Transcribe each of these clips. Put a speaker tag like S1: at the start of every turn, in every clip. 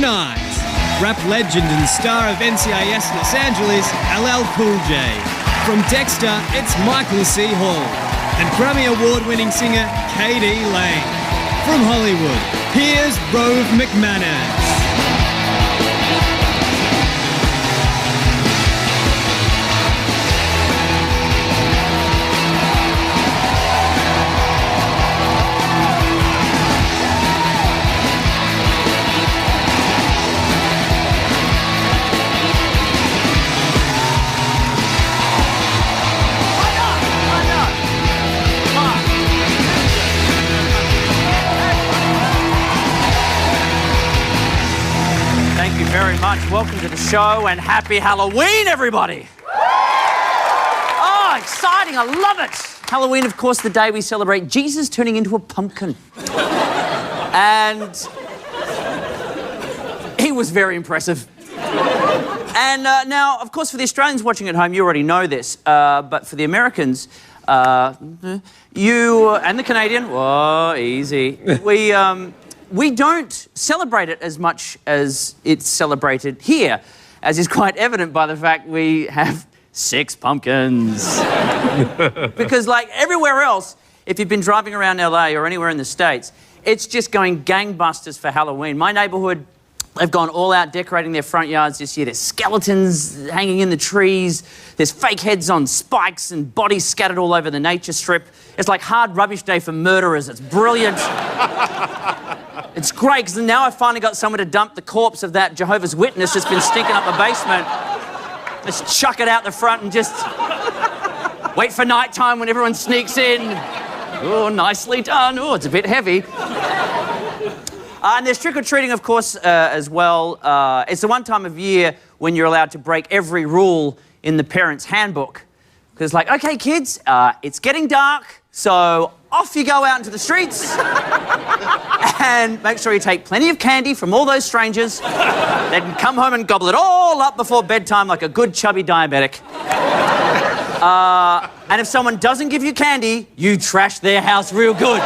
S1: Tonight, rap legend and star of NCIS Los Angeles, LL Cool J. From Dexter, it's Michael C. Hall. And Grammy Award-winning singer K.D. Lang. From Hollywood, here's Rove McManus.
S2: Thank you very much. Welcome to the show and happy Halloween, everybody. Oh, exciting. I love it. Halloween, of course, the day we celebrate Jesus turning into a pumpkin. And he was very impressive. And now, of course, for the Australians watching at home, you already know this. But for the Americans, you and the Canadian, whoa, easy. We don't celebrate it as much as it's celebrated here, as is quite evident by the fact we have 6 pumpkins. Because like everywhere else, if you've been driving around LA or anywhere in the States, it's just going gangbusters for Halloween. My neighborhood, they've gone all out decorating their front yards this year. There's skeletons hanging in the trees. There's fake heads on spikes and bodies scattered all over the nature strip. It's like hard rubbish day for murderers. It's brilliant. It's great, because now I've finally got somewhere to dump the corpse of that Jehovah's Witness that's been stinking up the basement. Let's chuck it out the front and just wait for nighttime when everyone sneaks in. Oh, nicely done. Oh, it's a bit heavy. And there's trick-or-treating, of course, as well. It's the one time of year when you're allowed to break every rule in the parents' handbook. Because, like, okay, kids, it's getting dark, so off you go out into the streets. And make sure you take plenty of candy from all those strangers. Then come home and gobble it all up before bedtime like a good chubby diabetic. And if someone doesn't give you candy, you trash their house real good.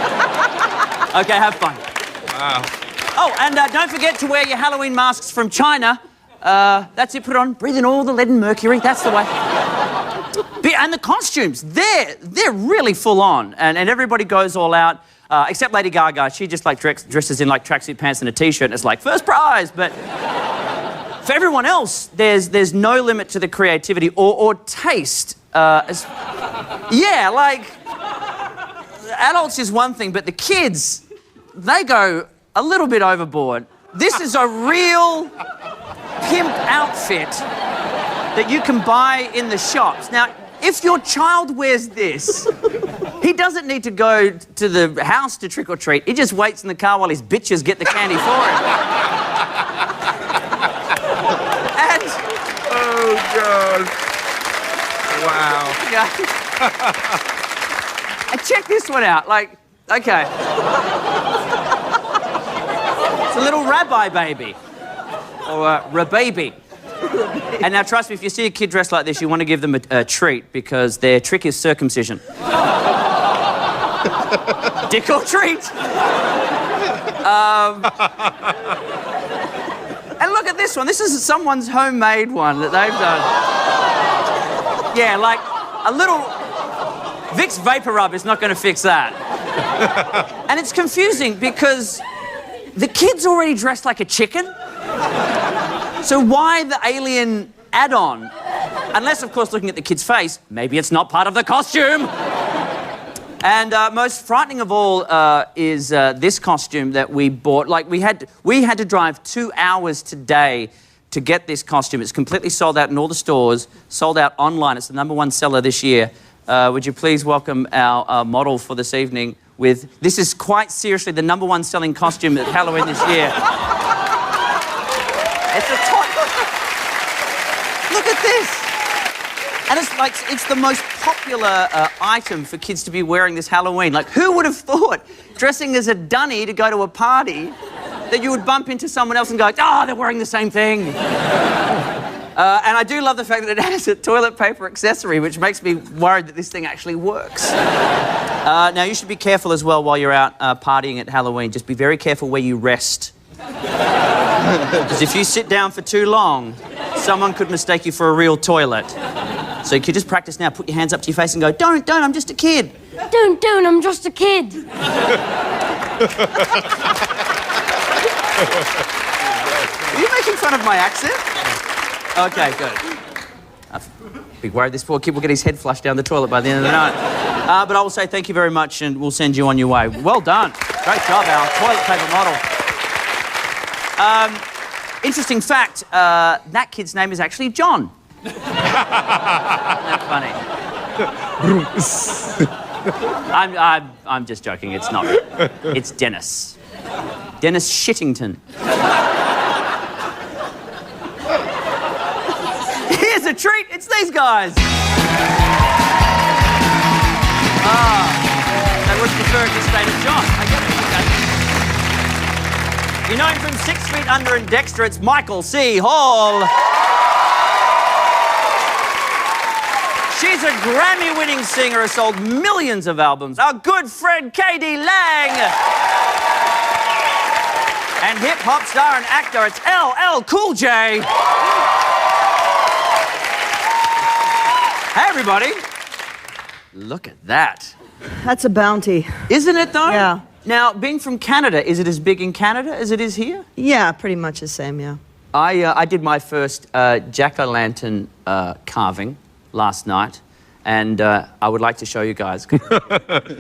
S2: Okay, have fun.
S3: Wow.
S2: Oh, and don't forget to wear your Halloween masks from China. That's it, put it on. Breathe in all the lead and mercury. That's the way. And the costumes, they're really full on. And everybody goes all out, except Lady Gaga. She just like dresses in like tracksuit pants and a t-shirt, and it's like, first prize. But for everyone else, there's no limit to the creativity or taste. Yeah, like, adults is one thing, but the kids, they go a little bit overboard. This is a real pimp outfit that you can buy in the shops. Now, if your child wears this, he doesn't need to go to the house to trick-or-treat. He just waits in the car while his bitches get the candy for him. And...
S3: Oh, God. Wow.
S2: Yeah. And check this one out. Like, okay. It's a little rabbi baby. Or a rababy. And now, trust me, if you see a kid dressed like this, you want to give them a treat, because their trick is circumcision. Dick or treat. And look at this one. This is someone's homemade one that they've done. Yeah, like a little... Vicks Vapor Rub is not going to fix that. And it's confusing because the kid's already dressed like a chicken. So why the alien add-on? Unless, of course, looking at the kid's face, maybe it's not part of the costume. And most frightening of all is this costume that we bought. Like, we had to drive 2 hours today to get this costume. It's completely sold out in all the stores, sold out online. It's the #1 seller this year. Would you please welcome our model for this evening with... This is quite seriously the #1 selling costume at Halloween this year. It's a toy. Look at this. And it's like, it's the most popular item for kids to be wearing this Halloween. Like, who would have thought dressing as a dunny to go to a party that you would bump into someone else and go, oh, they're wearing the same thing. And I do love the fact that it has a toilet paper accessory, which makes me worried that this thing actually works. Now, you should be careful as well while you're out partying at Halloween. Just be very careful where you rest Because if you sit down for too long, someone could mistake you for a real toilet. So you could just practice now. Put your hands up to your face and go, don't, I'm just a kid.
S4: Don't, I'm just a kid.
S2: Are you making fun of my accent? Okay, good. Big worried this poor kid will get his head flushed down the toilet by the end of the night. But I will say thank you very much and we'll send you on your way. Well done. Great job, our toilet paper model. Interesting fact, that kid's name is actually John. Isn't that funny? I'm just joking, it's not. It's Dennis. Dennis Shittington. Here's a treat, it's these guys. They would prefer it to stay to John. I get it. Okay. You know him from 6 Feet Under and Dexter, it's Michael C. Hall. She's a Grammy-winning singer who sold millions of albums. Our good friend K.D. Lang. And hip-hop star and actor, it's LL Cool J. Hey, everybody. Look at that.
S5: That's a bounty.
S2: Isn't it, though?
S5: Yeah.
S2: Now, being from Canada, is it as big in Canada as it is here?
S5: Yeah, pretty much the same, yeah.
S2: I did my first jack-o'-lantern carving last night, and I would like to show you guys.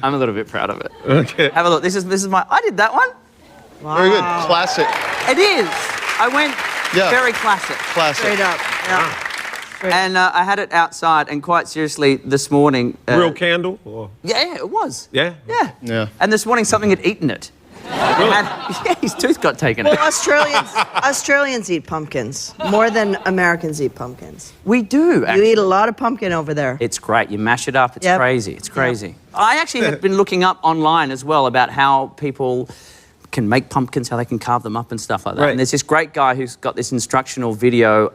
S2: I'm a little bit proud of it.
S3: Okay.
S2: Have a look. This is my... I did that one.
S5: Wow.
S6: Very good. Classic.
S2: It is. I went very classic.
S6: Classic.
S5: Straight up, yeah.
S2: And I had it outside, and quite seriously, this morning...
S3: Real candle? Or...
S2: Yeah, it was.
S3: Yeah?
S2: Yeah.
S6: Yeah.
S2: And this morning, something had eaten it. Yeah, his tooth got taken out.
S5: Well, Australians eat pumpkins more than Americans eat pumpkins.
S2: We do, actually.
S5: You eat a lot of pumpkin over there.
S2: It's great. You mash it up. It's crazy. It's crazy.
S5: Yep.
S2: I actually have been looking up online as well about how people can make pumpkins, how they can carve them up and stuff like that.
S3: Right.
S2: And there's this great guy who's got this instructional video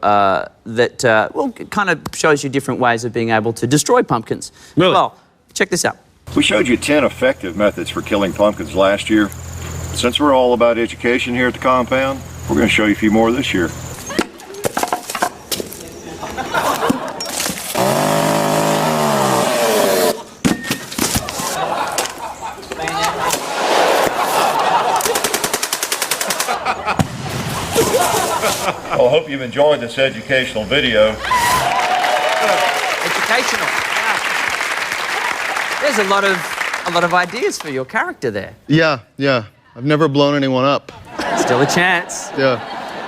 S2: that, kind of shows you different ways of being able to destroy pumpkins.
S3: Really?
S2: Well, check this out.
S7: We showed you 10 effective methods for killing pumpkins last year. Since we're all about education here at the compound, we're going to show you a few more this year. Well, I hope you've enjoyed this educational video.
S2: Educational. Yeah. There's a lot of ideas for your character there.
S6: Yeah. I've never blown anyone up.
S2: Still a chance.
S6: Yeah.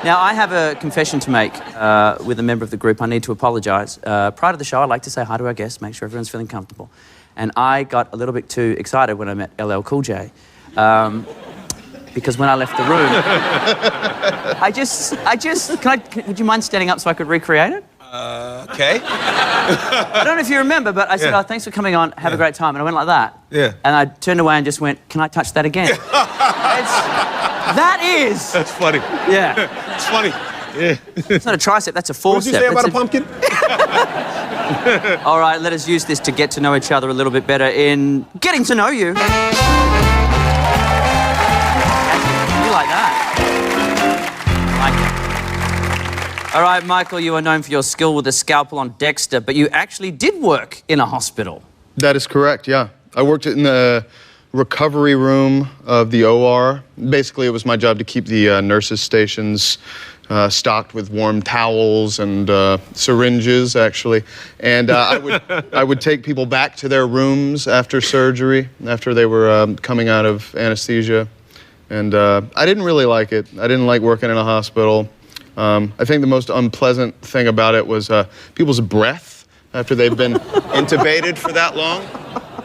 S2: Now, I have a confession to make with a member of the group. I need to apologise. Prior to the show, I'd like to say hi to our guests, make sure everyone's feeling comfortable. And I got a little bit too excited when I met LL Cool J. Because when I left the room, would you mind standing up so I could recreate it?
S3: Okay.
S2: I don't know if you remember, but I said,
S3: Yeah.
S2: oh, thanks for coming on, have a great time. And I went like that.
S3: Yeah.
S2: And I turned away and just went, can I touch that again? That is.
S3: That's funny.
S2: Yeah.
S3: It's funny. Yeah.
S2: It's not a tricep, that's a forcep.
S3: What did you say about a pumpkin?
S2: All right, let us use this to get to know each other a little bit better in getting to know you. You like that? Like it. All right, Michael, you are known for your skill with a scalpel on Dexter, but you actually did work in a hospital.
S6: That is correct, yeah. I worked in the recovery room of the OR. Basically, it was my job to keep the nurses' stations stocked with warm towels and syringes, actually. And I would take people back to their rooms after surgery, after they were coming out of anesthesia. And I didn't really like it. I didn't like working in a hospital. I think the most unpleasant thing about it was people's breath after they've been intubated for that long.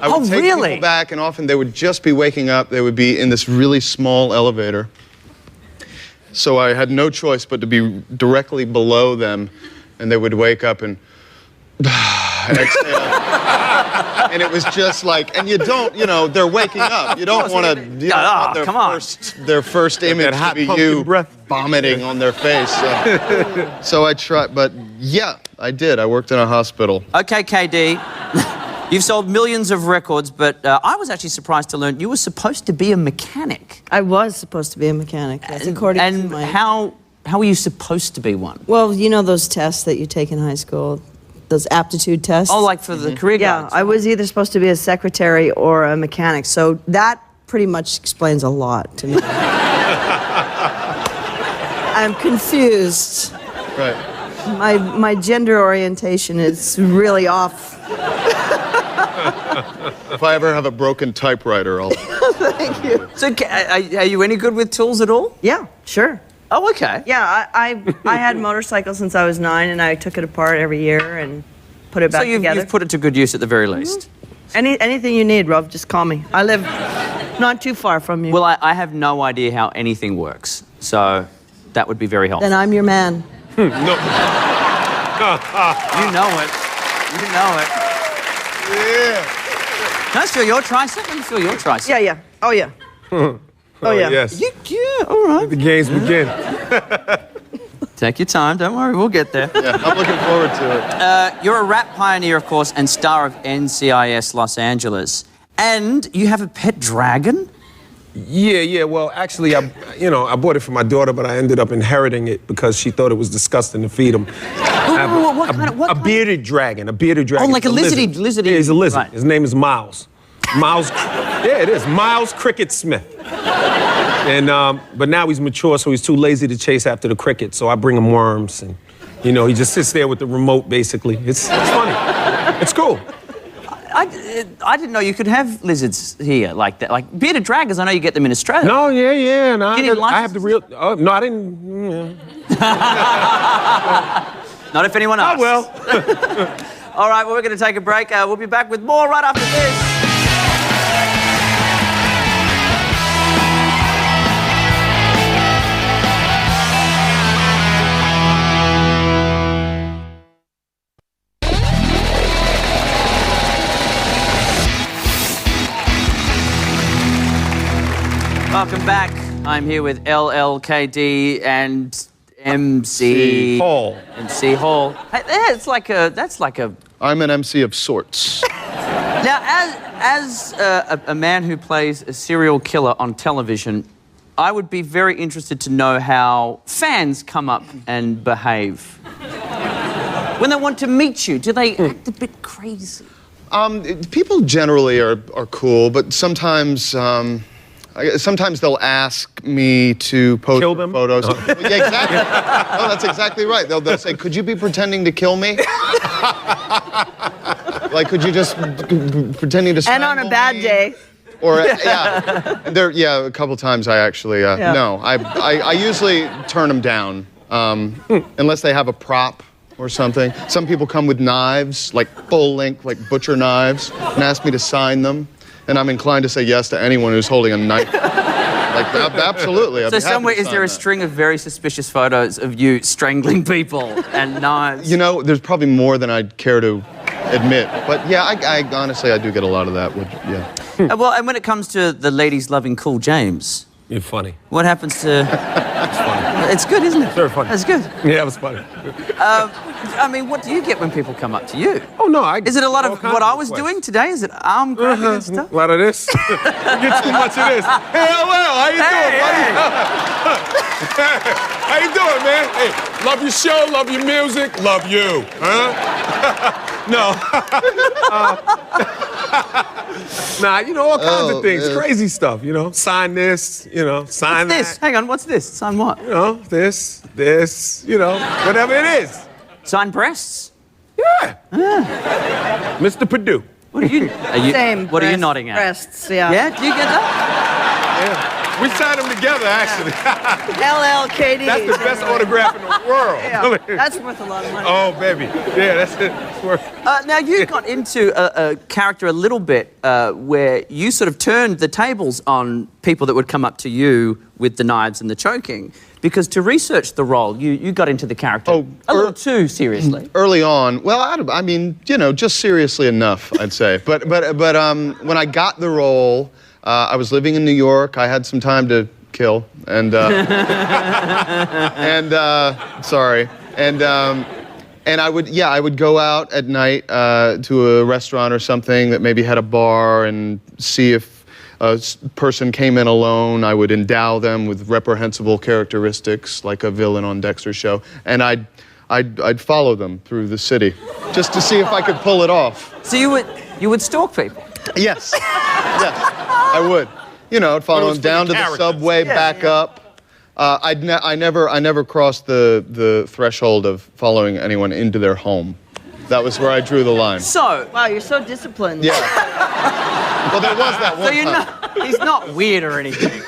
S6: I would take people back, and often they would just be waking up. They would be in this really small elevator. So I had no choice but to be directly below them, and they would wake up and exhale. And it was just like, and you don't, they're waking up. You don't want to, their first image to be you vomiting on their face. So I tried, but yeah, I did. I worked in a hospital.
S2: Okay, KD. You've sold millions of records, but I was actually surprised to learn you were supposed to be a mechanic.
S5: I was supposed to be a mechanic, yes, according to my...
S2: how were you supposed to be one?
S5: Well, you know those tests that you take in high school? Those aptitude tests?
S2: Oh, like for the career
S5: Yeah,
S2: guides?
S5: I was either supposed to be a secretary or a mechanic, so that pretty much explains a lot to me. I'm confused.
S6: Right.
S5: My gender orientation is really off.
S6: If I ever have a broken typewriter, I'll...
S5: Thank you.
S2: So, are you any good with tools at all?
S5: Yeah, sure.
S2: Oh, okay.
S5: Yeah, I had a motorcycle since I was 9, and I took it apart every year and put it back
S2: So
S5: together.
S2: you've put it to good use at the very least.
S5: Anything you need, Rove, just call me. I live not too far from you.
S2: Well, I have no idea how anything works, so that would be very helpful.
S5: Then I'm your man.
S3: No.
S2: You know it. You know it.
S6: Yeah.
S2: Can I feel your tricep? Let me feel your tricep.
S5: Yeah. Oh, yeah.
S3: Oh,
S5: yeah.
S3: yes.
S2: Yeah, all right.
S3: The games begin.
S2: Take your time. Don't worry, we'll get there.
S6: Yeah, I'm looking forward to it.
S2: You're a rap pioneer, of course, and star of NCIS Los Angeles. And you have a pet dragon?
S3: Yeah. Well, actually, I bought it for my daughter, but I ended up inheriting it because she thought it was disgusting to feed him.
S2: What kind of...
S3: A bearded dragon.
S2: Oh, like a lizard.
S3: Yeah, he's a lizard.
S2: Right.
S3: His name is Miles. Miles. Yeah, it is. Miles Cricket Smith. And but now he's mature, so he's too lazy to chase after the cricket. So I bring him worms, and he just sits there with the remote. Basically, it's funny. It's cool.
S2: I didn't know you could have lizards here like that. Like bearded dragons, I know you get them in Australia.
S3: No, yeah. No,
S2: You need
S3: I have the real. Oh, no, I didn't.
S2: Not if anyone asks.
S3: Oh well.
S2: All right, well, we're going to take a break. We'll be back with more right after this. Welcome back. I'm here with LLKD and MC
S3: Hall.
S2: MC Hall. Hey, that's like a.
S6: I'm an MC of sorts.
S2: Now, as a man who plays a serial killer on television, I would be very interested to know how fans come up and behave when they want to meet you. Do they act a bit crazy?
S6: People generally are cool, but sometimes they'll ask me to post
S3: Kill them?
S6: photos. Yeah, exactly. No, that's exactly right. They'll say, "Could you be pretending to kill me?" Like, could you just pretending to?
S5: And on a bad day.
S6: Or yeah, a couple times I actually no. I usually turn them down unless they have a prop or something. Some people come with knives, like full length, like butcher knives, and ask me to sign them. And I'm inclined to say yes to anyone who's holding a knife. Like, absolutely. I'd
S2: So
S6: be happy
S2: somewhere,
S6: to
S2: is there a
S6: sign that.
S2: string of very suspicious photos of you strangling people and knives?
S6: There's probably more than I'd care to admit. But yeah, I honestly, I do get a lot of that. Yeah.
S2: Well, and when it comes to the ladies loving Cool James,
S3: You're funny.
S2: what happens to...
S3: It's funny.
S2: It's good, isn't it?
S3: Very funny.
S2: It's good.
S3: Yeah, it was funny.
S2: I mean, what do you get when people come up to you?
S3: Oh no,
S2: Is it a lot
S3: all
S2: of
S3: kinds
S2: what I was
S3: requests.
S2: doing today? Is it arm grabbing and stuff?
S3: A lot of this. You get too much of this. Hey, hello, how you doing, buddy? How you doing, man? Hey, love your show, love your music, love you. Huh? No. Nah, all kinds of things, crazy stuff, Sign this, sign
S2: What's this?
S3: that.
S2: Hang on, what's this? Sign what?
S3: This, whatever it is.
S2: Sign breasts?
S3: Yeah. Mr. Purdue.
S2: What are you...
S5: Same.
S2: What are you
S5: breast-
S2: nodding at?
S5: Breasts, yeah.
S2: Yeah, do you get that?
S3: Yeah. We signed them together, actually.
S5: LLKD.
S3: That's the best autograph in the world.
S5: Yeah, that's worth a lot of money.
S3: Oh, baby. Yeah, that's it. It's worth.
S2: Now, you got into a character a little bit where you sort of turned the tables on people that would come up to you with the knives and the choking. Because to research the role, you got into the character a little too seriously.
S6: Early on, well, I mean, just seriously enough, I'd say. But when I got the role, I was living in New York. I had some time to kill, And I would go out at night to a restaurant or something that maybe had a bar and see if a person came in alone. I would endow them with reprehensible characteristics like a villain on Dexter's show. And I'd follow them through the city just to see if I could pull it off.
S2: So you would stalk people?
S6: Yes. Yes, I would. You know, I'd follow them down to the subway, back up. I never crossed the threshold of following anyone into their home. That was where I drew the line.
S2: So,
S5: Wow, you're so disciplined.
S6: Yeah. Well, there was that one
S2: so you're
S6: time.
S2: he's not weird or anything.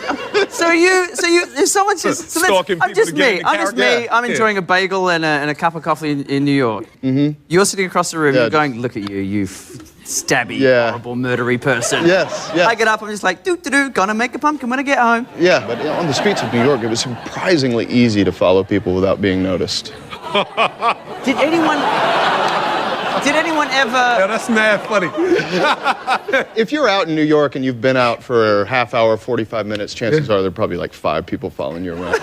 S2: So if someone says,
S3: Stalking
S2: I'm
S3: people
S2: just
S3: to get
S2: me.
S3: in the
S2: I'm just me.
S3: character.
S2: I'm enjoying a bagel and a cup of coffee in New York. Mm-hmm. You're sitting across the room.
S6: Yeah.
S2: You're going, look at you, you stabby, horrible, murdery person.
S6: Yes.
S2: I get up. I'm just like, gonna make a pumpkin when I get home.
S6: Yeah, but on the streets of New York, it was surprisingly easy to follow people without being noticed.
S2: Did anyone ever?
S3: Yeah, that's mad funny.
S6: If you're out in New York and you've been out for a half hour, 45 minutes, chances are there are probably like 5 people following you around.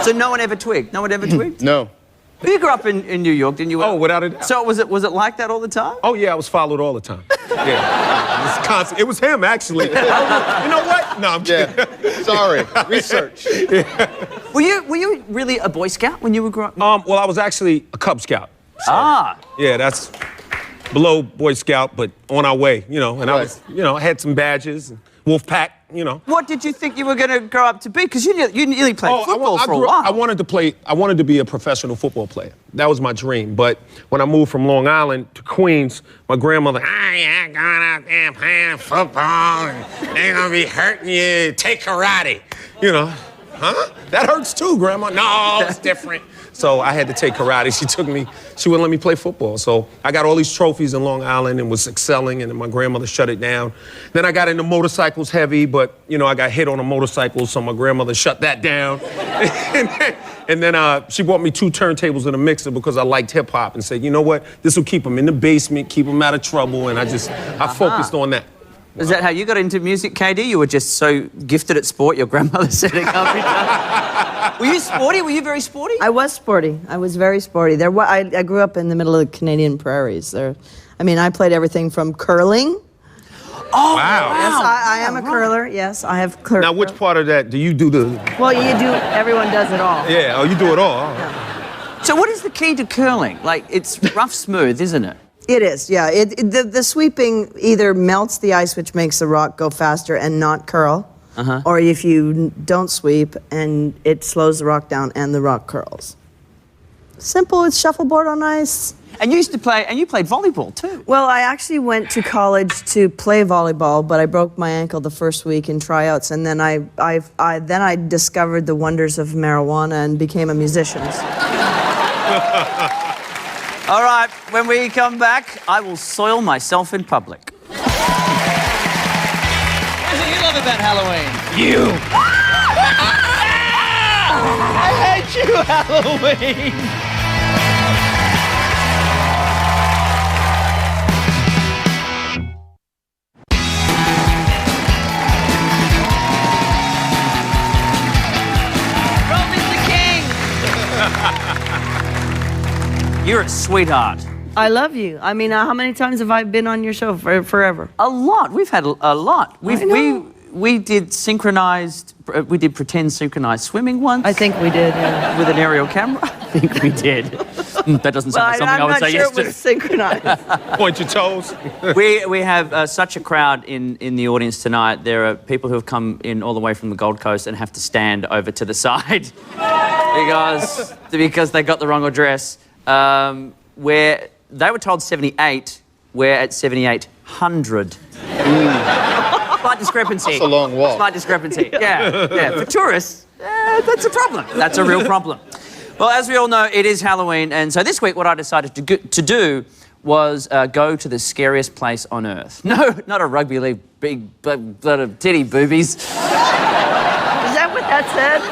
S2: So no one ever twigged? No one ever twigged?
S6: No.
S2: You grew up in New York, didn't you?
S3: Oh, without a doubt.
S2: So was it like that all the time?
S3: Oh yeah, I was followed all the time. Yeah, it was constant. It was him actually. You know what? No, I'm kidding.
S6: Yeah. Sorry. Research.
S2: Were you really a Boy Scout when you were growing up?
S3: Well, I was actually a Cub Scout. So,
S2: Ah.
S3: Yeah, that's below Boy Scout, but on our way, you know. And I was, you know, I had some badges, and Wolf Pack, you know.
S2: What did you think you were going to grow up to be? Because you nearly played football for a while.
S3: I wanted to be a professional football player. That was my dream. But when I moved from Long Island to Queens, my grandmother, you're going out there playing football, and they're going to be hurting you. Take karate. You know, huh? That hurts too, Grandma. No, it's different. So I had to take karate. She wouldn't let me play football. So I got all these trophies in Long Island and was excelling, and then my grandmother shut it down. Then I got into motorcycles heavy, but, you know, I got hit on a motorcycle, so my grandmother shut that down. and then she bought me 2 turntables and a mixer because I liked hip hop and said, you know what, this will keep them in the basement, keep them out of trouble, and I focused on that.
S2: Is that how you got into music, KD? You were just so gifted at sport, your grandmother said it can't be done. Were you sporty? Were you very sporty?
S5: I was sporty. I was very sporty. I grew up in the middle of the Canadian prairies. I played everything from curling.
S2: Oh,
S3: Wow.
S5: Yes, I am a curler. Yes, I have curled.
S3: Now, which part of that do you do the...
S5: Well, you do. Everyone does it all.
S3: Yeah, you do it all.
S2: So what is the key to curling? Like, it's rough smooth, isn't it?
S5: It is, yeah. The sweeping either melts the ice, which makes the rock go faster and not curl, or if you don't sweep, and it slows the rock down and the rock curls. Simple, it's shuffleboard on ice.
S2: And you used to play, and you played volleyball too.
S5: Well, I actually went to college to play volleyball, but I broke my ankle the first week in tryouts, and then I discovered the wonders of marijuana and became a musician.
S2: All right, when we come back, I will soil myself in public. What is it you love about Halloween? You! I hate you, Halloween! You're a sweetheart.
S5: I love you. I mean, how many times have I been on your show forever?
S2: A lot. We've had a lot. We did pretend synchronized swimming once.
S5: I think we did, yeah.
S2: With an aerial camera. I think we did. That doesn't sound like something I would say yes to.
S5: I'm not sure it was synchronized.
S3: Point your toes.
S2: We have such a crowd in the audience tonight. There are people who have come in all the way from the Gold Coast and have to stand over to the side because they got the wrong address. Where they were told 78, we're at 7,800. Slight discrepancy.
S6: That's a long walk.
S2: Slight discrepancy. Yeah. For tourists, that's a problem. That's a real problem. Well, as we all know, it is Halloween, and so this week what I decided to do was go to the scariest place on earth. No, not a rugby league big lot of titty boobies.
S5: Is that what that said?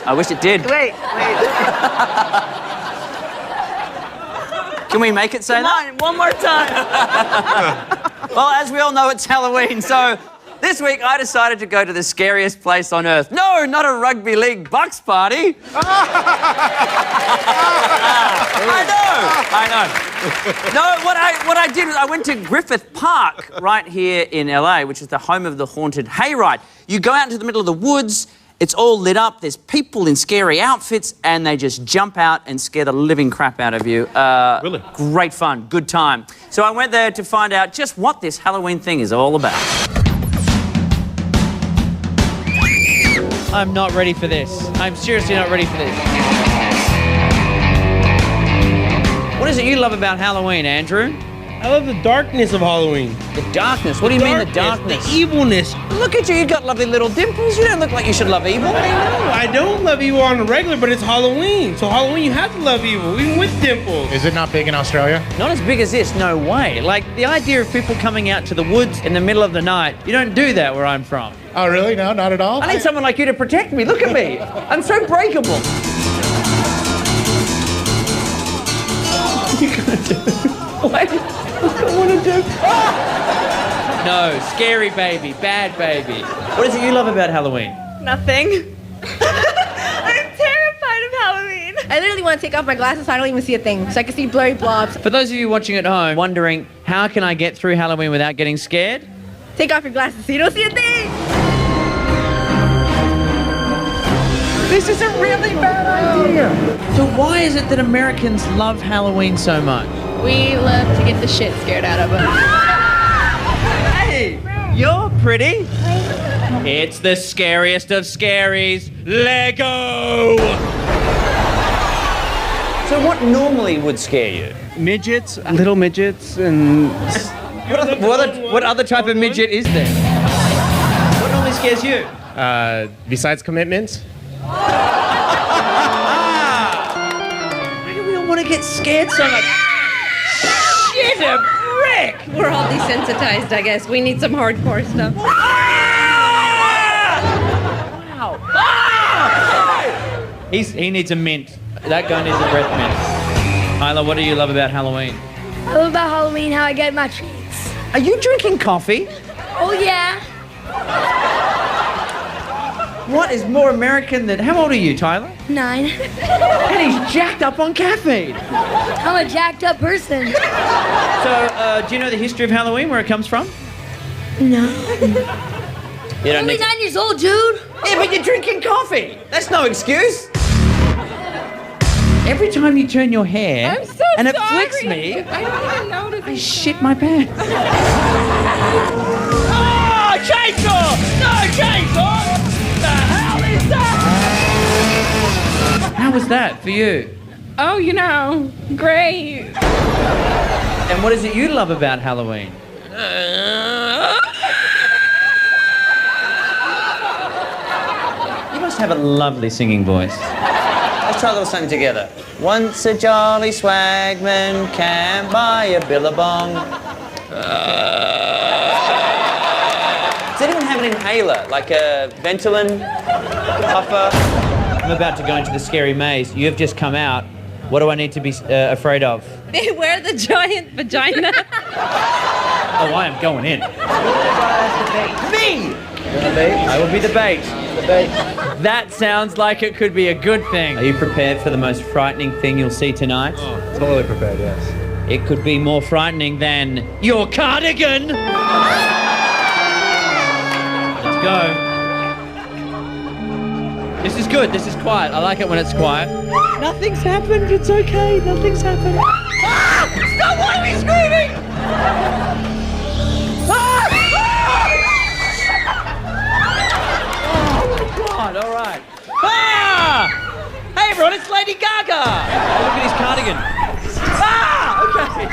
S2: I wish it did.
S5: Wait.
S2: Can we make it say that?
S5: Come on, one more time.
S2: Well, as we all know, it's Halloween, so This week, I decided to go to the scariest place on earth. No, not a rugby league bucks party. I know. No, what I did was I went to Griffith Park right here in LA, which is the home of the haunted hayride. You go out into the middle of the woods, it's all lit up, there's people in scary outfits, and they just jump out and scare the living crap out of you.
S3: Really?
S2: Great fun, good time. So I went there to find out just what this Halloween thing is all about.
S8: I'm not ready for this. I'm seriously not ready for this. What is it you love about Halloween, Andrew?
S9: I love the darkness of Halloween.
S2: The darkness? What do you mean the darkness?
S9: The evilness.
S2: Look at you, you've got lovely little dimples. You don't look like you should love evil.
S9: I don't love evil on the regular, but it's Halloween. So Halloween, you have to love evil, even with dimples.
S10: Is it not big in Australia?
S8: Not as big as this, no way. Like, the idea of people coming out to the woods in the middle of the night, you don't do that where I'm from.
S10: Oh, really? No, not at all?
S8: I need someone like you to protect me. Look at me. I'm so breakable. What? What do I want to do? No, scary baby, bad baby. What is it you love about Halloween?
S11: Nothing. I'm terrified of Halloween. I literally want to take off my glasses so I don't even see a thing, so I can see blurry blobs.
S8: For those of you watching at home, wondering, how can I get through Halloween without getting scared?
S11: Take off your glasses so you don't see a thing.
S8: This is a really bad idea. So why is it that Americans love Halloween so much?
S11: We love to get the shit scared out of us.
S8: Hey, you're pretty. It's the scariest of scaries, Lego! So what normally would scare you?
S9: Midgets, little midgets, and...
S8: What other type of midget is there? What normally scares you?
S10: Besides commitments?
S8: Why do we all want to get scared so much? Shit, a brick!
S11: We're all desensitized, I guess. We need some hardcore stuff.
S8: Wow! He needs a mint. That guy needs a breath mint. Isla, what do you love about Halloween?
S4: I love about Halloween how I get my treats.
S8: Are you drinking coffee?
S4: Oh, yeah.
S8: What is more American than... How old are you, Tyler?
S4: 9.
S8: And he's jacked up on caffeine.
S4: I'm a jacked up person.
S8: So, do you know the history of Halloween, where it comes from?
S4: No.
S8: You don't
S4: I'm only
S8: need
S4: 9 years old, dude.
S8: Yeah, but you're drinking coffee. That's no excuse. Every time you turn your hair
S11: I'm so
S8: and it
S11: sorry.
S8: flicks me,
S11: I don't even notice.
S8: I shit my pants. Oh, chainsaw! No, chainsaw! What the hell is that? How was that for you?
S11: Oh, you know, great.
S8: And what is it you love about Halloween? You must have a lovely singing voice. Let's try a little something together. Once a jolly swagman can buy a billabong. Does anyone have an inhaler, like a Ventolin puffer? I'm about to go into the scary maze. You have just come out. What do I need to be afraid of?
S11: Beware the giant vagina.
S8: Oh, I am going in. Me! I will be the bait. That sounds like it could be a good thing. Are you prepared for the most frightening thing you'll see tonight?
S10: Oh, totally prepared, yes.
S8: It could be more frightening than your cardigan. Let's go. This is good. This is quiet. I like it when it's quiet. Nothing's happened. It's okay. Nothing's happened. Ah! Stop! Why are we screaming? Ah! God, all right. Ah! Hey, everyone, it's Lady Gaga. Oh, look at his cardigan. Ah! Okay.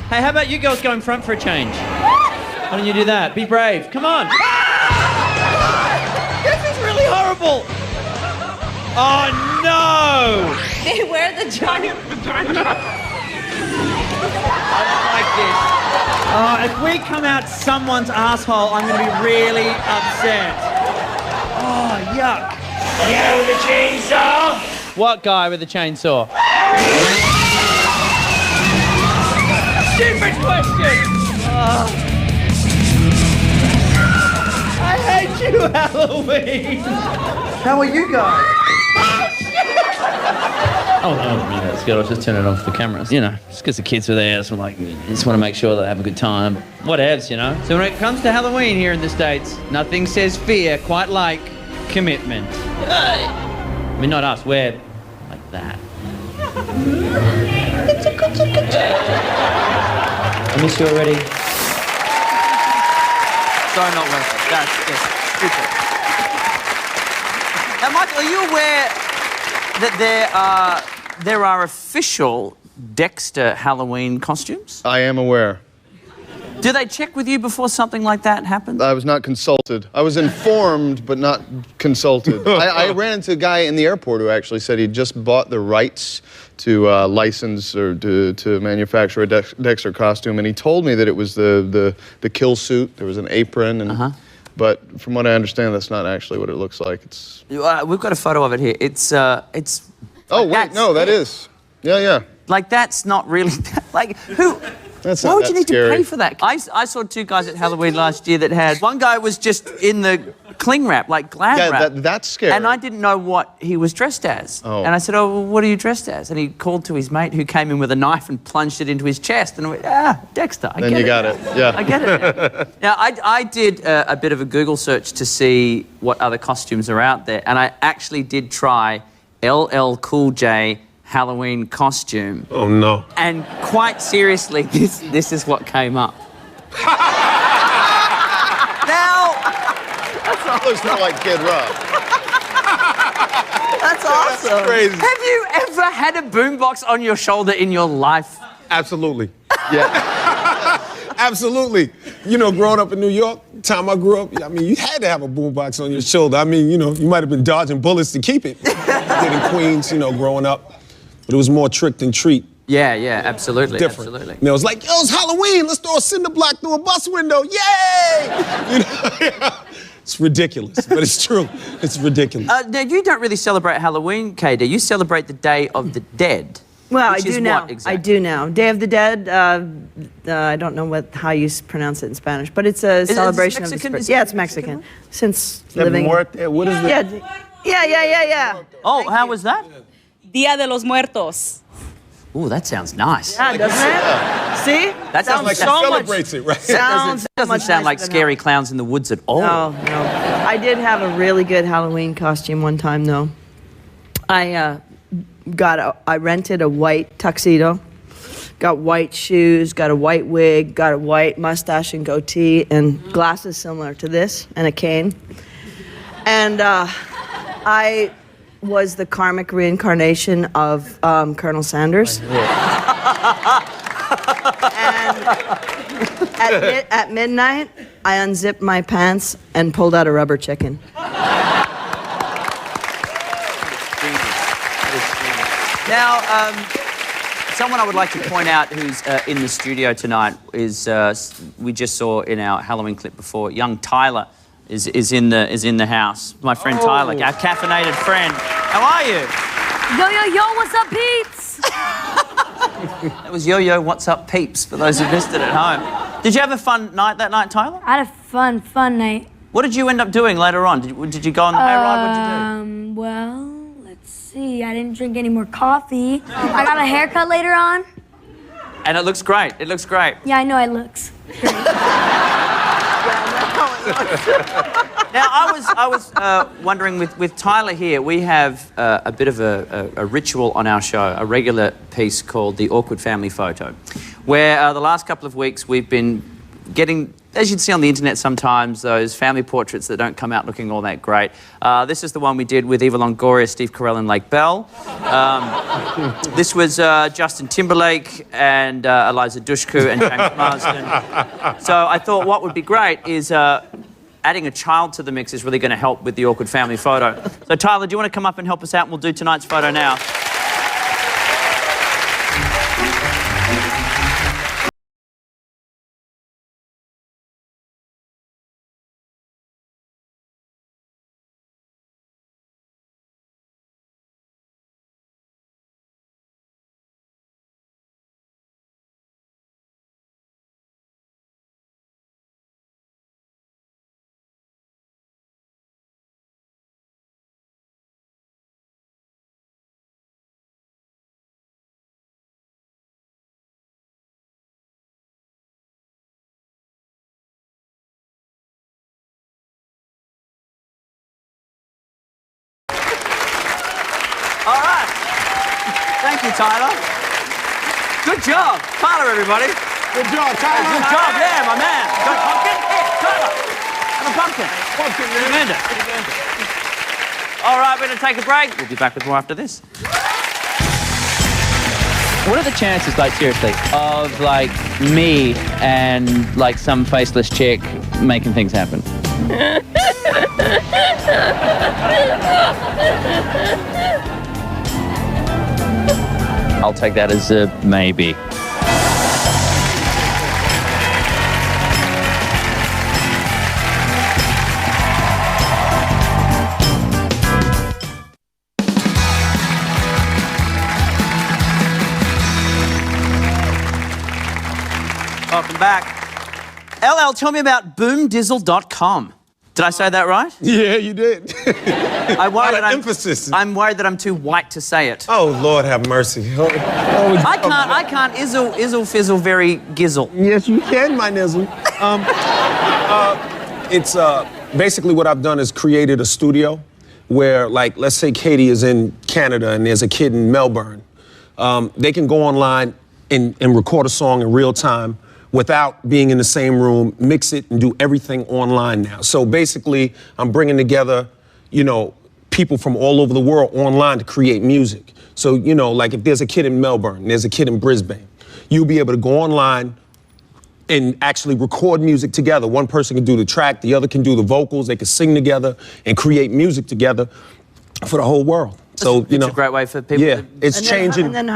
S8: Hey, how about you girls go in front for a change? Why don't you do that? Be brave. Come on. Ah! This is really horrible. Oh, no.
S11: Beware the giant vagina.
S8: I don't like this. Oh, if we come out someone's asshole, I'm going to be really upset. Oh, yuck. Yeah, with a chainsaw? What guy with a chainsaw? Stupid question! you, Halloween? How are you guys? Oh, no, that's good. I was just turning off the cameras. You know, just because the kids were there, so I'm like, just want to make sure they have a good time. Whatevs, you know. So when it comes to Halloween here in the States, nothing says fear quite like commitment. I mean, not us, we're like that. I miss you already.
S2: So not worth it. That's just stupid. Now, Michael, are you aware that there are official Dexter Halloween costumes?
S6: I am aware.
S2: Do they check with you before something like that happens?
S6: I was not consulted. I was informed, but not consulted. I ran into a guy in the airport who actually said he just bought the rights to license or to manufacture a Dexter costume, and he told me that it was the kill suit. There was an apron, and but from what I understand, that's not actually what it looks like. It's
S2: we've got a photo of it here. It's
S6: oh wait, no, that is yeah.
S2: Like that's not really like who.
S6: That's
S2: Why
S6: not
S2: would
S6: that
S2: you need
S6: scary.
S2: to pay for that? I saw two guys at Halloween last year that had... One guy was just in the cling wrap, like glad wrap.
S6: Yeah, that's scary.
S2: And I didn't know what he was dressed as.
S6: Oh.
S2: And I said, oh, well, what are you dressed as? And he called to his mate who came in with a knife and plunged it into his chest. And I went, Dexter, I
S6: Then
S2: get
S6: you
S2: it.
S6: got it, yeah.
S2: I get it. Now, I did a bit of a Google search to see what other costumes are out there. And I actually did try LL Cool J Halloween costume.
S3: Oh, no.
S2: And quite seriously, this is what came up. Now,
S6: That looks more like Kid Rock.
S5: That's awesome.
S3: That's crazy.
S2: have you ever had a boombox on your shoulder in your life?
S3: Absolutely.
S6: Yeah.
S3: Absolutely. You know, growing up in New York, the time I grew up, I mean, you had to have a boombox on your shoulder. I mean, you know, you might have been dodging bullets to keep it. Did in Queens, you know, growing up. But it was more trick than treat.
S2: Yeah, absolutely.
S3: Different.
S2: Absolutely.
S3: You know, it was like, yo, it's Halloween. Let's throw a cinder block through a bus window. Yay! You know, yeah. It's ridiculous, but it's true. It's ridiculous.
S2: Now, you don't really celebrate Halloween, KD. You celebrate the Day of the Dead.
S5: Well, I
S2: which is
S5: do now.
S2: what exactly?
S5: I do now. Day of the Dead. I don't know how you pronounce it in Spanish, but it's a celebration of the
S2: Mexican?
S5: spirit.
S2: Is it
S5: Yeah, it's Mexican. Since
S3: Living
S5: living.
S3: what is that?
S5: Yeah.
S2: Oh, how was that?
S12: Dia de los Muertos.
S2: Oh, that sounds nice.
S5: Yeah, doesn't it? See?
S2: That sounds
S3: Like
S2: so
S3: it
S2: much.
S3: celebrates it, right?
S5: Sounds
S2: Doesn't
S5: much
S2: sound like
S5: nicer than
S2: scary clowns in the woods at all.
S5: No. I did have a really good Halloween costume one time, though. I rented a white tuxedo, got white shoes, got a white wig, got a white mustache and goatee, and glasses similar to this, and a cane. And I was the karmic reincarnation of Colonel Sanders. And at midnight, I unzipped my pants and pulled out a rubber chicken.
S2: Now, someone I would like to point out who's in the studio tonight is we just saw in our Halloween clip before, young Tyler is in the house. My friend Tyler, our caffeinated friend. How are you?
S4: Yo, what's up, peeps?
S2: That was Yo-Yo, what's up, peeps, for those who missed it at home. Did you have a fun night that night, Tyler?
S4: I had a fun night.
S2: What did you end up doing later on? Did you go on the hayride? What did you do?
S4: Well, let's see. I didn't drink any more coffee. I got a haircut later on.
S2: And it looks great. It looks great.
S4: Yeah, I know it looks great.
S2: Now, I was wondering, with Tyler here, we have a bit of a ritual on our show, a regular piece called The Awkward Family Photo, where the last couple of weeks we've been getting, as you'd see on the internet sometimes, those family portraits that don't come out looking all that great. This is the one we did with Eva Longoria, Steve Carell and Lake Bell. This was Justin Timberlake and Eliza Dushku and James Marsden. So I thought what would be great is adding a child to the mix is really going to help with the awkward family photo. So Tyler, do you want to come up and help us out? And we'll do tonight's photo now. Thank you, Tyler. Good job. Tyler, everybody.
S3: Good job, Tyler.
S2: Good job, yeah, my man. Got a pumpkin? Here, Tyler. Have a pumpkin.
S3: Pumpkin, man.
S2: You earned it. All right, we're going to take a break. We'll be back with more after this.
S8: What are the chances, like, seriously, of, like, me and, like, some faceless chick making things happen? I'll take that as a maybe.
S2: Welcome back. LL, tell me about boomdizzle.com. Did I say that right?
S3: Yeah, you did.
S2: I'm worried that
S3: emphasis.
S2: I'm worried that I'm too white to say it.
S3: Oh, Lord have mercy.
S2: I can't izzle fizzle very gizzle.
S3: Yes, you can, my nizzle. It's basically what I've done is created a studio where, like, let's say Katie is in Canada and there's a kid in Melbourne. They can go online and record a song in real time without being in the same room, mix it, and do everything online now. So basically, I'm bringing together, you know, people from all over the world online to create music. So, you know, like if there's a kid in Melbourne, there's a kid in Brisbane, you'll be able to go online and actually record music together. One person can do the track, the other can do the vocals, they can sing together and create music together for the whole world. So, you know,
S2: it's a great way for people
S3: yeah,
S2: to...
S3: it's
S5: And
S3: changing.
S5: then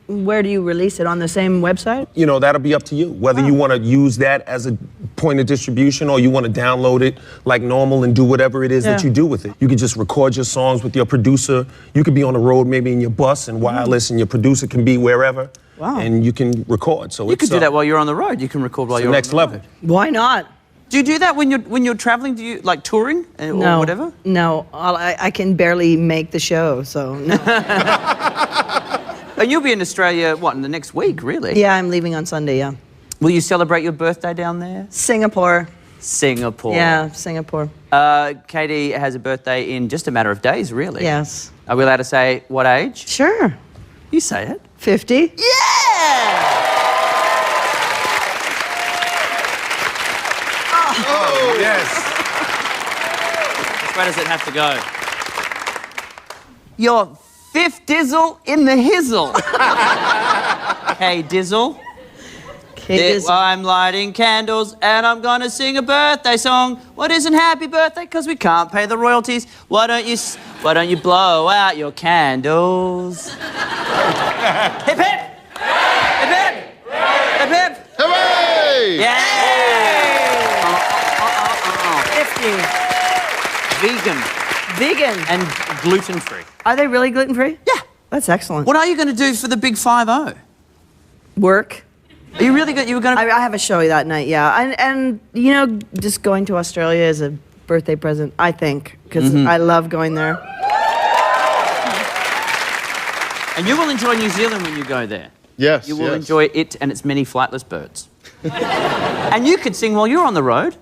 S5: where do you release it? On the same website?
S3: You know, that'll be up to you. Whether you want to use that as a point of distribution or you want to download it like normal and do whatever it is that you do with it. You can just record your songs with your producer. You could be on the road, maybe in your bus and wireless, and your producer can be wherever.
S5: Wow.
S3: And you can record. So
S2: You could do that while you're on the road. You can record while
S3: it's
S2: you're
S3: the next
S2: on the
S3: level.
S2: road.
S5: Why not?
S2: Do you do that when you're traveling? Do you like touring or
S5: No.
S2: whatever?
S5: No, I can barely make the show, so no.
S2: And you'll be in Australia, what, in the next week, really?
S5: Yeah, I'm leaving on Sunday, yeah.
S2: Will you celebrate your birthday down there?
S5: Singapore.
S2: Singapore.
S5: Yeah, Singapore.
S2: Katie has a birthday in just a matter of days, really.
S5: Yes.
S2: Are we allowed to say what age?
S5: Sure.
S2: You say it.
S5: 50.
S2: Yeah!
S3: Oh, yes.
S2: Where does it have to go? Your fifth dizzle in the hizzle. Hey, dizzle. I'm lighting candles and I'm gonna sing a birthday song. What isn't happy birthday? Cause we can't pay the royalties. Why don't you blow out your candles? Hip hip! Hip hip! Hip hip!
S6: Hooray!
S2: Yeah!
S5: 50.
S2: Vegan.
S5: Vegan.
S2: And gluten-free.
S5: Are they really gluten-free?
S2: Yeah.
S5: That's excellent.
S2: What are you gonna do for the big 5-0?
S5: Work.
S2: Are you really good? You were gonna...
S5: I have a show that night, yeah. And you know, just going to Australia is a birthday present, I think, because I love going there.
S2: And you will enjoy New Zealand when you go there.
S6: Yes,
S2: You will enjoy it and its many flightless birds. And you could sing while you're on the road,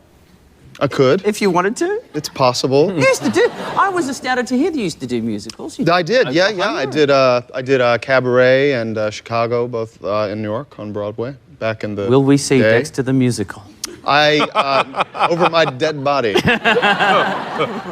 S6: I could.
S2: if you wanted to.
S6: It's possible.
S2: You used to do... I was astounded to hear that you used to do musicals.
S6: I did, yeah. I did Cabaret and Chicago, both in New York on Broadway, back in the
S2: Will we see
S6: day.
S2: Dexter the musical?
S6: Over my dead body.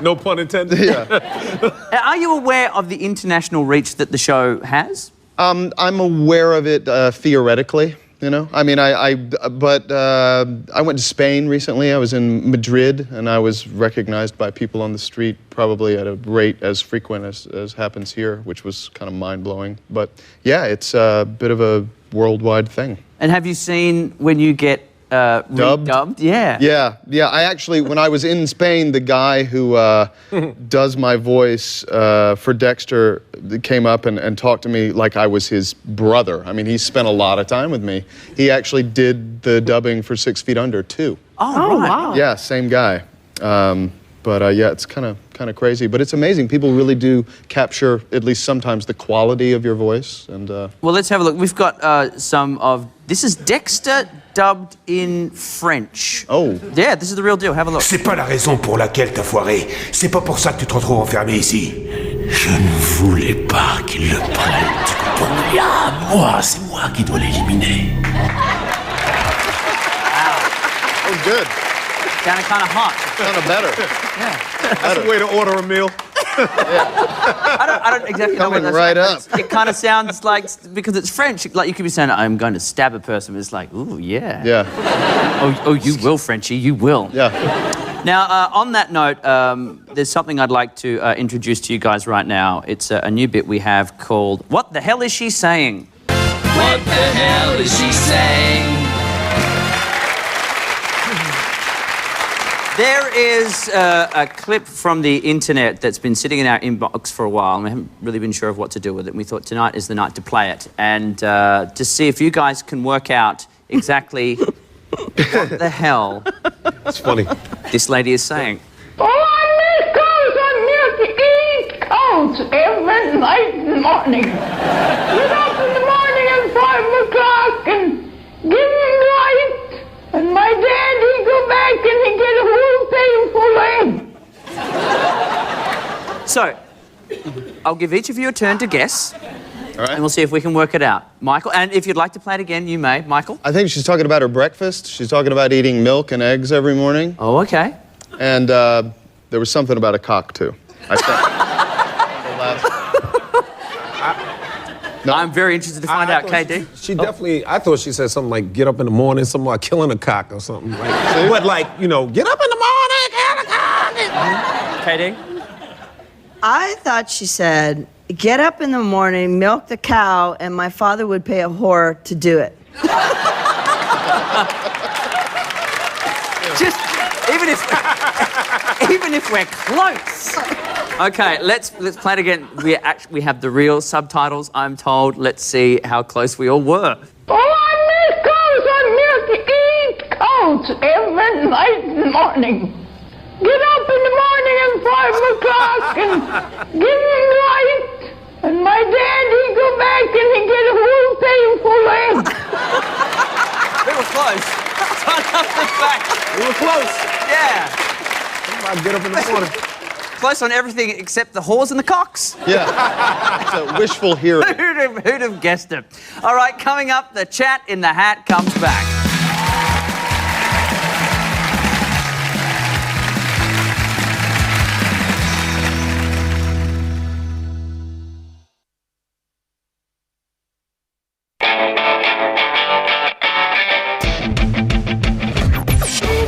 S3: No pun intended.
S6: Yeah.
S2: Are you aware of the international reach that the show has?
S6: I'm aware of it theoretically. You know, I mean, I went to Spain recently. I was in Madrid, and I was recognized by people on the street, probably at a rate as frequent as happens here, which was kind of mind-blowing. But yeah, it's a bit of a worldwide thing.
S2: And have you seen when you get redubbed? Yeah.
S6: Yeah. I actually, when I was in Spain, the guy who does my voice for Dexter came up and talked to me like I was his brother. I mean, he spent a lot of time with me. He actually did the dubbing for 6 Feet Under, too.
S2: Oh, right.
S5: Wow.
S6: Yeah, same guy. But yeah, it's kind of crazy. But it's amazing. People really do capture, at least sometimes, the quality of your voice. And
S2: well, let's have a look. We've got some of... This is Dexter dubbed in French.
S6: Oh.
S2: Yeah, this is the real deal. Have a look.
S13: C'est pas la raison pour laquelle t'as foiré. C'est pas pour ça que tu te retrouves enfermé ici. Je ne voulais pas qu'il le prenne, tu comprends bien? Moi, c'est moi qui dois l'éliminer.
S6: Oh, good.
S2: Sounded kind of hot.
S6: Sounded better.
S2: Yeah.
S3: That's a way to order a meal.
S2: I don't exactly know what
S6: Coming
S2: that's
S6: right
S2: like,
S6: up.
S2: but it kind of sounds like, because it's French, like you could be saying, I'm going to stab a person. It's like, ooh, yeah.
S6: Yeah.
S2: Oh, you will, Frenchie, you will.
S6: Yeah.
S2: Now, on that note, there's something I'd like to introduce to you guys right now. It's a new bit we have called What the Hell Is She Saying?
S13: What the hell is she saying?
S2: There is a clip from the internet that's been sitting in our inbox for a while, and we haven't really been sure of what to do with it. And we thought tonight is the night to play it, and to see if you guys can work out exactly what the hell
S3: That's funny.
S2: this lady is saying.
S14: Oh, I miss cows on milk to eat cows every night and morning. Get up in the morning at 5 o'clock and give me light. And my dad, he'd go back and he'd get a whole thing full of.
S2: So, I'll give each of you a turn to guess,
S6: All right.
S2: and we'll see if we can work it out. Michael, and if you'd like to play it again, you may. Michael?
S6: I think she's talking about her breakfast. She's talking about eating milk and eggs every morning.
S2: Oh, okay.
S6: And there was something about a cock, too. I think. No.
S2: I'm very interested to find out, KD.
S3: She definitely, I thought she said something like, get up in the morning, something like killing a cock or something. Like, but like, you know, get up in the morning, kill a cock.
S2: KD?
S5: I thought she said, get up in the morning, milk the cow, and my father would pay a whore to do it.
S2: Just, even if we're close. Okay, let's play it again. We have the real subtitles, I'm told. Let's see how close we all were.
S14: Oh, I miss cows on milk to eat cows every night and morning. Get up in the morning at 5 o'clock and give me light. And my dad, he'd go back and he'd get a whole thing full of eggs.
S2: We were close.
S3: We were close.
S2: Yeah.
S3: Somebody get up in the morning.
S2: Close on everything except the whores and the cocks.
S6: Yeah. It's a wishful hearing.
S2: Who'd have guessed it? All right, coming up, the chat in the hat comes back.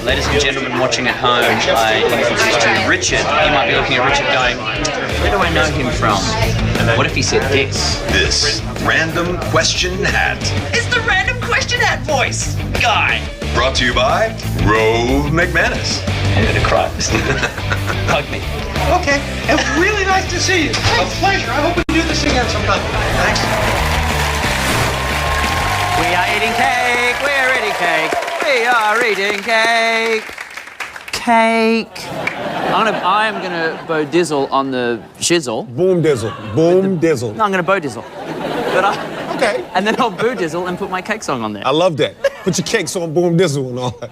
S2: Ladies and gentlemen watching at home, I introduce to you Richard. You might be looking at Richard going, where do I know him from? What if he said this?
S15: This random question hat.
S16: It's the random question hat voice guy.
S15: Brought to you by Rove McManus.
S16: I'm gonna cry. Hug me.
S17: Okay, and really nice to see you. A pleasure. I hope we can do this again sometime. Thanks.
S2: We are eating cake. We're eating cake. We are eating cake. Cake. I'm gonna Bo Dizzle on the shizzle.
S3: Boom dizzle. Boom dizzle.
S2: No, I'm gonna Bo Dizzle. But
S3: okay.
S2: And then I'll Boo Dizzle and put my cake song on there.
S3: I love that. Put your cakes on Boom Dizzle and all that.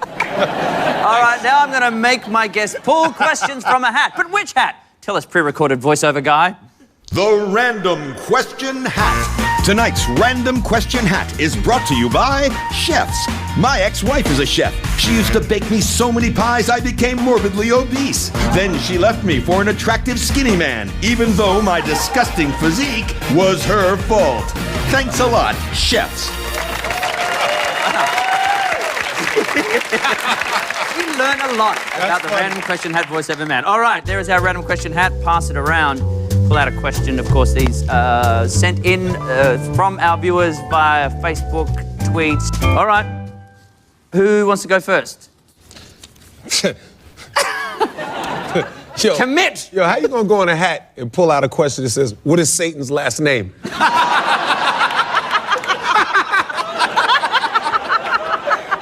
S2: All right, now I'm gonna make my guest pull questions from a hat. But which hat? Tell us, pre-recorded voiceover guy.
S18: The Random Question Hat. Tonight's Random Question Hat is brought to you by Chefs. My ex-wife is a chef. She used to bake me so many pies I became morbidly obese. Then she left me for an attractive skinny man, even though my disgusting physique was her fault. Thanks a lot, Chefs.
S2: We learn a lot about the Random Question Hat voiceover man. All right, there is our Random Question Hat. Pass it around. Pull out a question. Of course, these sent in from our viewers via Facebook, tweets. All right. Who wants to go first?
S3: Yo,
S2: commit!
S3: Yo, how you gonna go in a hat and pull out a question that says, what is Satan's last name?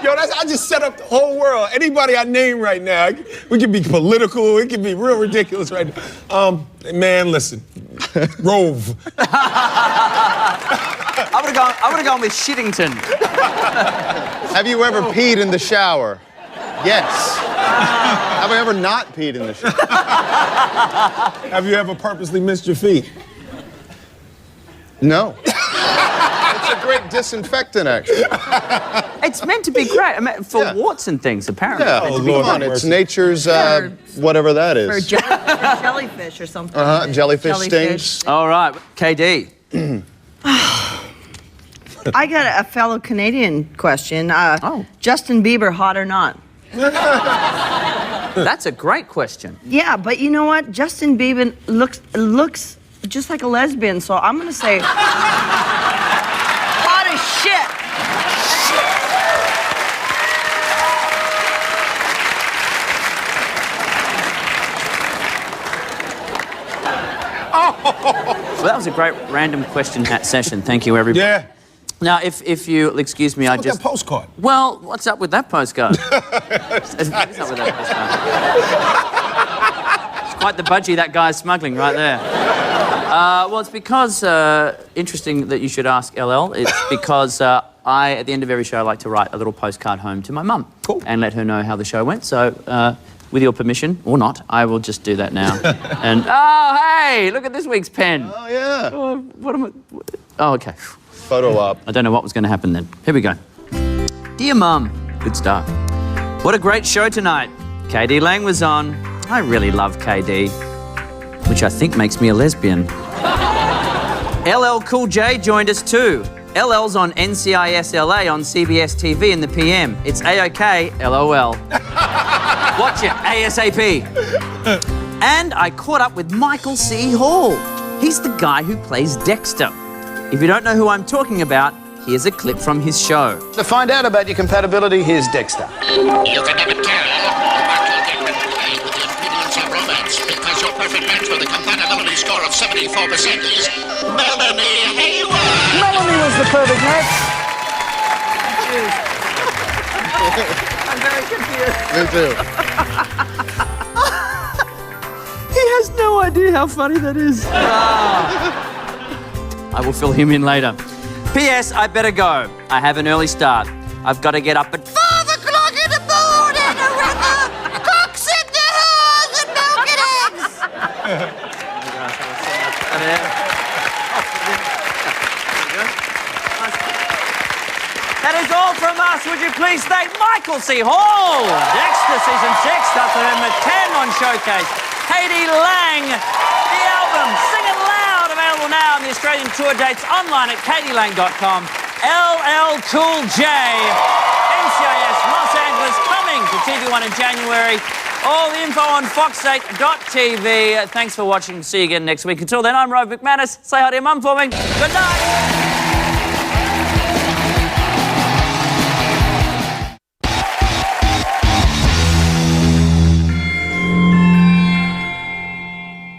S3: Yo, I just set up the whole world. Anybody I name right now, we can be political, it can be real ridiculous right now. Man, listen, Rove.
S2: I would've gone with Shittington.
S6: Have you ever peed in the shower? Yes. Have I ever not peed in the shower?
S3: Have you ever purposely missed your feet?
S6: No. It's a great disinfectant, actually.
S2: It's meant to be great. I mean, for warts and things, apparently.
S6: Yeah,
S2: It's meant to be
S6: come
S2: great.
S6: on, it's nature's whatever that
S5: Or
S6: is.
S5: jellyfish or something.
S6: Jellyfish stinks.
S2: All right, KD.
S5: I got a fellow Canadian question. Justin Bieber, hot or not?
S2: That's a great question.
S5: Yeah, but you know what? Justin Bieber looks just like a lesbian, so I'm gonna say hot as shit.
S2: Well, that was a great random question hat session. Thank you, everybody.
S3: Yeah.
S2: Now, if you'll excuse me, I just...
S3: that postcard?
S2: Well, what's up with that postcard? What's up with that postcard? It's quite the budgie that guy's smuggling right there. Well, it's because... interesting that you should ask, LL. It's because I, at the end of every show, like to write a little postcard home to my mum. Cool. And let her know how the show went. So, with your permission, or not, I will just do that now. And, oh, hey, look at this week's pen.
S6: Oh, yeah.
S2: What am I... Oh, OK.
S6: Photo op.
S2: I don't know what was going to happen then. Here we go. Dear Mum, good start. What a great show tonight. KD Lang was on. I really love KD, which I think makes me a lesbian. LL Cool J joined us too. LL's on NCIS LA on CBS TV in the PM. It's A-OK, LOL. Watch it, ASAP. And I caught up with Michael C. Hall. He's the guy who plays Dexter. If you don't know who I'm talking about, here's a clip from his show.
S19: To find out about your compatibility, here's Dexter.
S20: You can never tell what you'll get with playing with the ingredients of romance, because your perfect match with a compatibility score of 74% is Melanie Hayward.
S19: Melanie was the perfect match.
S5: I'm very confused.
S6: Me too.
S2: He has no idea how funny that is. I will fill him in later. P.S. I better go. I have an early start. I've got to get up at 5 o'clock in the morning to run the cocks and the hoes and milk and eggs. That is all from us. Would you please thank Michael C. Hall? Dexter Season 6 starts at 10 on Showcase. KD Lang, the album, Sing It Loud, available now on the Australian tour dates online at kdlang.com. LL Cool J, NCIS Los Angeles, coming to TV1 in January. All the info on fox8.tv. Thanks for watching. See you again next week. Until then, I'm Rove McManus. Say hi to your mum for me. Good night.